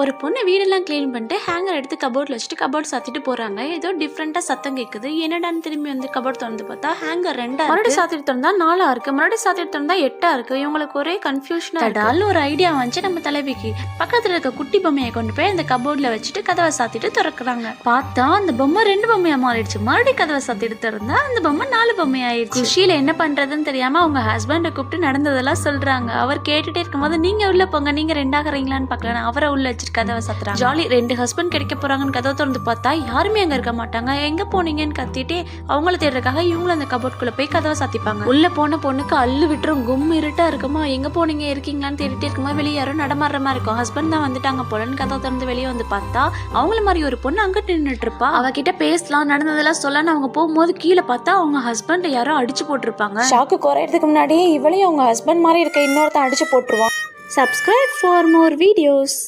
ஒரு பொண்ணு வீடெல்லாம் க்ளீன் பண்ணிட்டு ஹேங்கர் எடுத்து கபோர்டில் வச்சுட்டு கபோர்ட் சாத்திட்டு போறாங்க. ஏதோ டிஃப்ரெண்டா சத்தம் கேட்குது. என்னடான்னு திரும்பி வந்து கபோர்ட் திறந்து பார்த்தா ஹேங்கர் 2 மறுபடியும் சாத்திட்டு திறந்தா 4 இருக்கு, மறுபடியும் சாத்திட்டு திறந்தா 8 இருக்கு. இவங்களுக்கு ஒரே கன்ஃபியூஷனா இருக்கு. ஒரு ஐடியா வந்துச்சு நம்ம தலைவிக்கு. பக்கத்துல இருக்க குட்டி பொம்மையை கொண்டு போய் அந்த கபோர்ட்ல வச்சுட்டு கதவை சாத்திட்டு திறக்கிறாங்க. பார்த்தா அந்த பொம்மை 2 பொம்மையா மாறிடுச்சு. மறுபடியும் கதவை சாத்திட்டு திறந்தா அந்த பொம்மை 4 பொம்மை ஆயிடுச்சு. குஷியில என்ன பண்றதுன்னு தெரியாம அவங்க ஹஸ்பண்டை கூப்பிட்டு நடந்ததெல்லாம் சொல்றாங்க. அவர் கேட்டுட்டே இருக்கும்போது நீங்க உள்ள போங்க, நீங்க 2 ஆகுறீங்களான்னு பார்க்கலாம். அவரை உள்ள வச்சுட்டு கதவை சாத்துறாங்க. ஜாலி 2 ஹஸ்பண்ட் கிடைக்க போறாங்கன்னு கதவை திறந்து பார்த்தா யாருமே அங்க இருக்க மாட்டாங்க. எங்க போனீங்கன்னு கத்திட்டு அவங்கள தேடுறதுக்காக இவங்களும் அந்த கபோர்ட்குள்ள போய் கதவை சாத்திப்பாங்க. உள்ள போன பொண்ணுக்கு அள்ளு விட்டுரும். கும் இருட்டா இருக்குமா, எங்க போனீங்க இருக்கீங்களான்னு தேடிட்டே இருக்குமா வெளியே யாரும் நடமாடுற மாதிரி இருக்கும். ஹஸ்பண்ட் தான் வந்துட்டாங்க போலன்னு கதவை திறந்து வெளியே வந்து பார்த்தா அவங்கள மாதிரி ஒரு பொண்ணு அங்க நின்றுட்டு இருப்பா. அவகிட்ட பேசலாம் நடந்ததெல்லாம் சொல்லலாம். அவங்க போகும்போது கீழே பார்த்தா அவங்க ஹஸ்பண்ட் யாரோ அடிச்சு போட்டிருப்பாங்க. ஷாக்கு குறையறதுக்கு முன்னாடியே இவளையும் அவங்க ஹஸ்பண்ட் மாதிரி இருக்க இன்னொருத்தன் அடிச்சு போட்டுருவான். Subscribe for more videos.